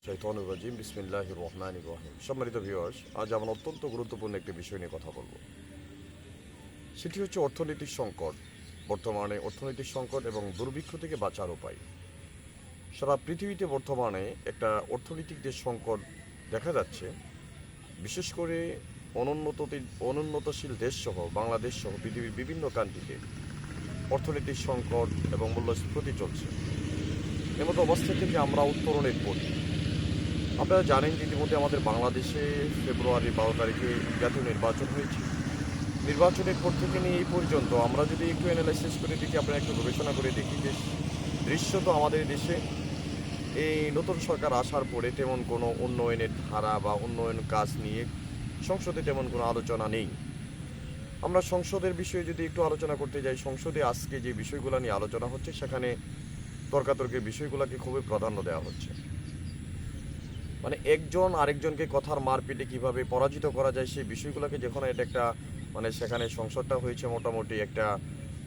শাইতানির রাজিম বিসমিল্লাহির রহমানির রহিম। সম্মানিত ভিউয়ার্স, আজ আমরা অত্যন্ত গুরুত্বপূর্ণ একটি বিষয় নিয়ে কথা বলবো। সেটি হচ্ছে অর্থনৈতিক সংকট। বর্তমানে অর্থনৈতিক সংকট এবং দুর্ভিক্ষ থেকে বাঁচার উপায়। সারা পৃথিবীতে বর্তমানে একটা অর্থনৈতিক যে সংকট দেখা যাচ্ছে, বিশেষ করে অনুন্নতশীল দেশসহ বাংলাদেশ সহ পৃথিবীর বিভিন্ন কান্ট্রিতে অর্থনৈতিক সংকট এবং মূল্যস্ফীতি চলছে। এমতো অবস্থা থেকে আমরা উত্তরণের পথে। আপনারা জানেন যে ইতিমধ্যে আমাদের বাংলাদেশে ফেব্রুয়ারি 12 তারিখে জাতীয় নির্বাচন হয়েছে। নির্বাচনের পর থেকে নিয়ে এই পর্যন্ত আমরা যদি একটু অ্যানালাইসিস করে দেখি, আপনারা একটু গবেষণা করে দেখি যে দৃশ্যত আমাদের দেশে এই নতুন সরকার আসার পরে তেমন কোনো উন্নয়নের ধারা বা উন্নয়ন কাজ নিয়ে সংসদে তেমন কোনো আলোচনা নেই। আমরা সংসদের বিষয়ে যদি একটু আলোচনা করতে যাই, সংসদে আজকে যে বিষয়গুলো নিয়ে আলোচনা হচ্ছে সেখানে তর্কাতর্কের বিষয়গুলোকে খুবই প্রাধান্য দেওয়া হচ্ছে। মানে একজন আরেকজনকে কথার মারপিটে কিভাবে পরাজিত করা যায় সেই বিষয়গুলোকে যখন এটা একটা সেখানে সংসদটা হয়েছে মোটামুটি একটা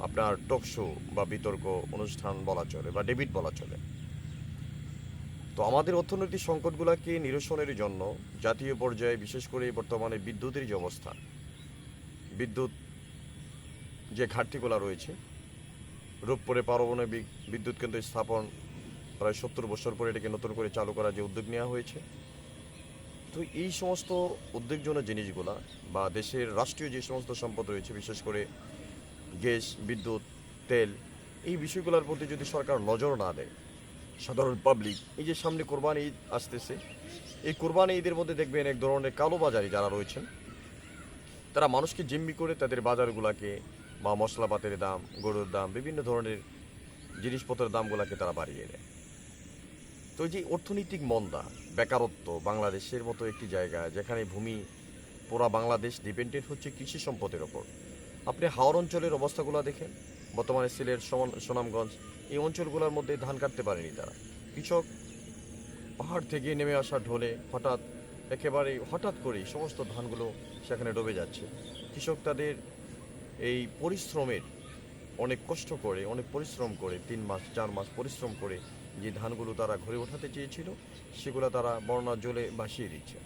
আপনার টক শো বা বিতর্ক অনুষ্ঠান বলা চলে বা ডেবিট বলা চলে। তো আমাদের অর্থনৈতিক সংকটগুলোকে নিরসনের জন্য জাতীয় পর্যায়ে বিশেষ করে বর্তমানে বিদ্যুতের যে অবস্থা, বিদ্যুৎ যে ঘাটতিগুলো রয়েছে, রূপপুরে পারমাণবিক বিদ্যুৎ কেন্দ্র স্থাপন প্রায় 70 বছর পরে এটাকে নতুন করে চালু করার যে উদ্যোগ নেওয়া হয়েছে। তো এই সমস্ত উদ্বেগজনক জিনিসগুলা বা দেশের রাষ্ট্রীয় যে সমস্ত সম্পদ রয়েছে, বিশেষ করে গ্যাস, বিদ্যুৎ, তেল, এই বিষয়গুলোর প্রতি যদি সরকার নজর না দেয়, সাধারণ পাবলিক এই যে সামনে কোরবানি ঈদ আসতেছে, এই কোরবানি ঈদের মধ্যে দেখবেন এক ধরনের কালোবাজারি যারা রয়েছেন তারা মানুষকে জিম্মি করে তাদের বাজারগুলোকে বা মশলাপাতের দাম, গরুর দাম, বিভিন্ন ধরনের জিনিসপত্রের দামগুলোকে তারা বাড়িয়ে দেয়। তো এই যে অর্থনৈতিক মন্দা, বেকারত্ব, বাংলাদেশের মতো একটি জায়গা যেখানে ভূমি পুরা বাংলাদেশ ডিপেন্ডেন্ট হচ্ছে কৃষি সম্পদের ওপর। আপনি হাওর অঞ্চলের অবস্থাগুলো দেখেন, বর্তমানে সিলেট, সুনামগঞ্জ এই অঞ্চলগুলোর মধ্যে ধান কাটতে পারেনি তারা। কৃষক পাহাড় থেকে নেমে আসা ঢলে হঠাৎ করেই সমস্ত ধানগুলো সেখানে ডুবে যাচ্ছে। কৃষক তাদের এই পরিশ্রমের অনেক কষ্ট করে, অনেক পরিশ্রম করে 3 মাস 4 মাস পরিশ্রম করে যে ধানগুলো তারা ঘরে ওঠাতে চেয়েছিল সেগুলো তারা বন্যার জলে ভাসিয়ে দিচ্ছে।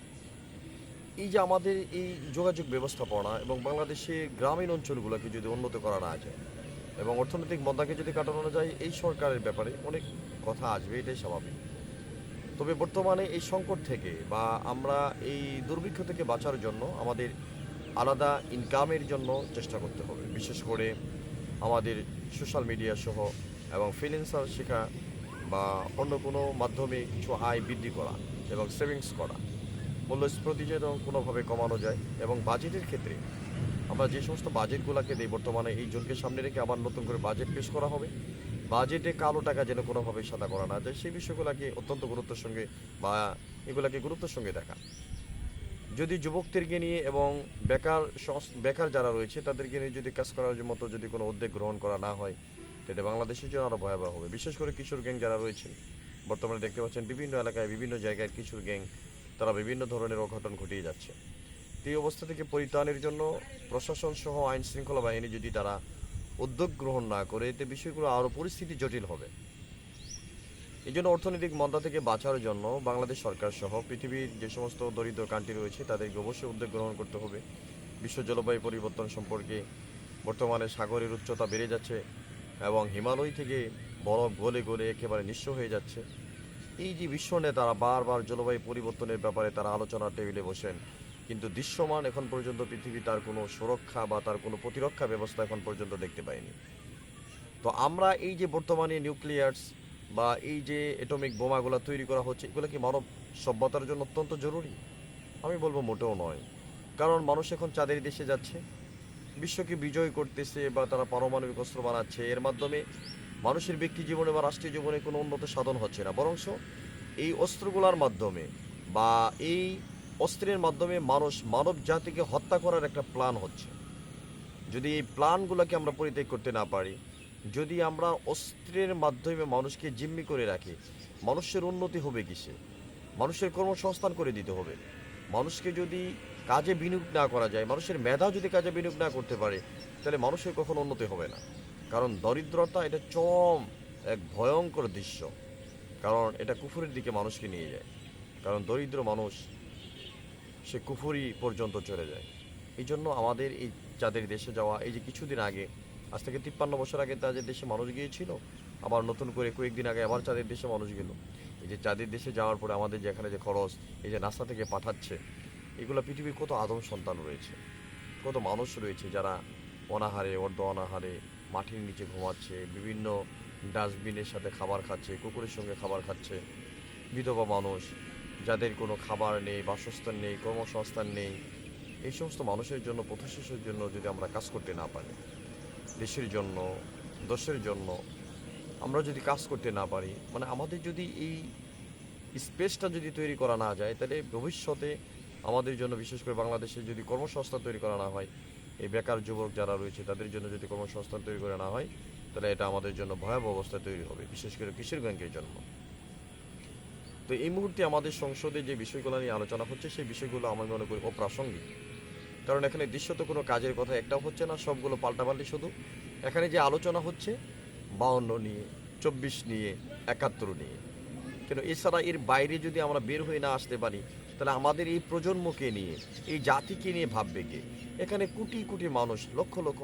এই যে আমাদের এই যোগাযোগ ব্যবস্থাপনা এবং বাংলাদেশের গ্রামীণ অঞ্চলগুলোকে যদি উন্নত করা না যায় এবং অর্থনৈতিক মন্দাকে যদি কাটানো যায়, এই সরকারের ব্যাপারে অনেক কথা আসবে, এটাই স্বাভাবিক। তবে বর্তমানে এই সংকট থেকে বা আমরা এই দুর্ভিক্ষ থেকে বাঁচার জন্য আমাদের আলাদা ইনকামের জন্য চেষ্টা করতে হবে। বিশেষ করে আমাদের সোশ্যাল মিডিয়া সহ এবং ফ্রিল্যান্সার শেখা বা অন্য কোনো মাধ্যমে কিছু আয় বৃদ্ধি করা এবং সেভিংস করা, মূল্যস্ফীতি যেন কোনোভাবে কমানো যায়। এবং বাজেটের ক্ষেত্রে আমরা যে সমস্ত বাজেটগুলোকে দিই, বর্তমানে এই জনকে সামনে রেখে আবার নতুন করে বাজেট পেশ করা হবে। বাজেটে কালো টাকা যেন কোনোভাবে সাদা করা না যায়, সেই বিষয়গুলোকে অত্যন্ত গুরুত্বের সঙ্গে বা এগুলাকে গুরুত্বের সঙ্গে দেখা। যদি যুবকদেরকে নিয়ে এবং বেকার যারা রয়েছে তাদেরকে নিয়ে যদি কাজ করার মতো যদি কোনো উদ্যোগ গ্রহণ করা না হয়, তাহলে বাংলাদেশের জন্য আরও ভয়াবহ হবে। বিশেষ করে কিশোর গ্যাং যারা রয়েছে, বর্তমানে দেখতে পাচ্ছেন বিভিন্ন এলাকায় বিভিন্ন জায়গায় কিশোর গ্যাং তারা বিভিন্ন ধরনের অঘটন ঘটিয়ে যাচ্ছে। এই অবস্থা থেকে পরিত্রাণের জন্য প্রশাসন সহ আইন শৃঙ্খলা বাহিনী যদি তারা উদ্যোগ গ্রহণ না করে, এতে বিষয়গুলো আরও পরিস্থিতি জটিল হবে। এই জন্য অর্থনৈতিক মন্দা থেকে বাঁচার জন্য বাংলাদেশ সরকার সহ পৃথিবীর যে সমস্ত দরিদ্র কান্ট্রি রয়েছে তাদেরকে অবশ্যই উদ্যোগ গ্রহণ করতে হবে। বিশ্ব জলবায়ু পরিবর্তন সম্পর্কে বর্তমানে সাগরের উচ্চতা বেড়ে যাচ্ছে এবং হিমালয় থেকে বরফ গলে গলে একেবারে নিঃস্ব হয়ে যাচ্ছে। এই যে বিশ্ব নেতারা বারবার জলবায়ু পরিবর্তনের ব্যাপারে তারা আলোচনার টেবিলে বসেন, কিন্তু দৃশ্যমান এখন পর্যন্ত পৃথিবী তার কোনো সুরক্ষা বা তার কোনো প্রতিরক্ষা ব্যবস্থা এখন পর্যন্ত দেখতে পায়নি। তো আমরা এই যে বর্তমানে নিউক্লিয়ার্স বা এই যে অ্যাটমিক বোমাগুলো তৈরি করা হচ্ছে, এগুলো কি মানব সভ্যতার জন্য অত্যন্ত জরুরি? আমি বলবো মোটেও নয়। কারণ মানুষ এখন চাঁদের দেশে যাচ্ছে, বিশ্বকে বিজয় করতেছে বা তারা পারমাণবিক অস্ত্র বানাচ্ছে, এর মাধ্যমে মানুষের ব্যক্তি জীবনে বা রাষ্ট্রীয় জীবনে কোনো উন্নত সাধন হচ্ছে না, বরঞ্চ এই অস্ত্রগুলোর মাধ্যমে বা এই অস্ত্রের মাধ্যমে মানব জাতিকে হত্যা করার একটা প্ল্যান হচ্ছে। যদি এই প্ল্যানগুলোকে আমরা পরিত্যাগ করতে না পারি, যদি আমরা অস্ত্রের মাধ্যমে মানুষকে জিম্মি করে রাখি, মানুষের উন্নতি হবে কিসে? মানুষের কর্মসংস্থান করে দিতে হবে। মানুষকে যদি কাজে বিনিয়োগ না করা যায়, মানুষের মেধা যদি কাজে বিনিয়োগ না করতে পারে, তাহলে মানুষের কখনো উন্নতি হবে না। কারণ দরিদ্রতা এটা চরম এক ভয়ঙ্কর দৃশ্য, কারণ এটা কুফুরের দিকে মানুষকে নিয়ে যায়। কারণ দরিদ্র মানুষ সে কুফরি পর্যন্ত চলে যায়। এই জন্য আমাদের এই যাদের দেশে যাওয়া, এই যে কিছুদিন আগে, আজ থেকে 53 বছর আগে তাদের দেশে মানুষ গিয়েছিল, আবার নতুন করে কয়েকদিন আগে আবার তাদের দেশে মানুষ গেল। এই যে যাদের দেশে যাওয়ার পরে আমাদের যেখানে যে খরচ, এই যে নাস্তা থেকে পাঠাচ্ছে, এগুলো পৃথিবীর কত আদম সন্তান রয়েছে, কত মানুষ রয়েছে যারা অনাহারে অর্ধ অনাহারে মাটির নিচে ঘুমাচ্ছে, বিভিন্ন ডাস্টবিনের সাথে খাবার খাচ্ছে, কুকুরের সঙ্গে খাবার খাচ্ছে, বিধবা মানুষ যাদের কোনো খাবার নেই, বাসস্থান নেই, কর্মসংস্থান নেই। এই সমস্ত মানুষের জন্য, পথশিশুর জন্য যদি আমরা কাজ করতে না পারি, দেশের জন্য, দেশের জন্য আমরা যদি কাজ করতে না পারি, মানে আমাদের যদি এই স্পেসটা যদি তৈরি করা না যায়, তাহলে ভবিষ্যতে আমাদের জন্য, বিশেষ করে বাংলাদেশে যদি কর্মসংস্থান তৈরি করা না হয়, এই বেকার যুবক যারা রয়েছে তাদের জন্য যদি কর্মসংস্থান তৈরি করা না হয়, তাহলে এটা আমাদের জন্য ভয়াবহ অবস্থা তৈরি হবে, বিশেষ করে কিশোর গ্যাংয়ের জন্য। তো এই মুহূর্তে আমাদের সংসদে যে বিষয়গুলো নিয়ে আলোচনা হচ্ছে, সেই বিষয়গুলো আমি মনে করি অপ্রাসঙ্গিক। কারণ এখানে দৃশ্যত কোনো কাজের কথা একটাও হচ্ছে না, সবগুলো পাল্টাপাল্টি শুধু। এখানে যে আলোচনা হচ্ছে 52 নিয়ে, 24 নিয়ে, 71 নিয়ে। কেন এছাড়া এর বাইরে যদি আমরা বের হয়ে না আসতে পারি, তাহলে আমাদের এই প্রজন্মকে নিয়ে, এই জাতিকে নিয়ে ভাববে কে? এখানে কোটি কোটি মানুষ, লক্ষ লক্ষ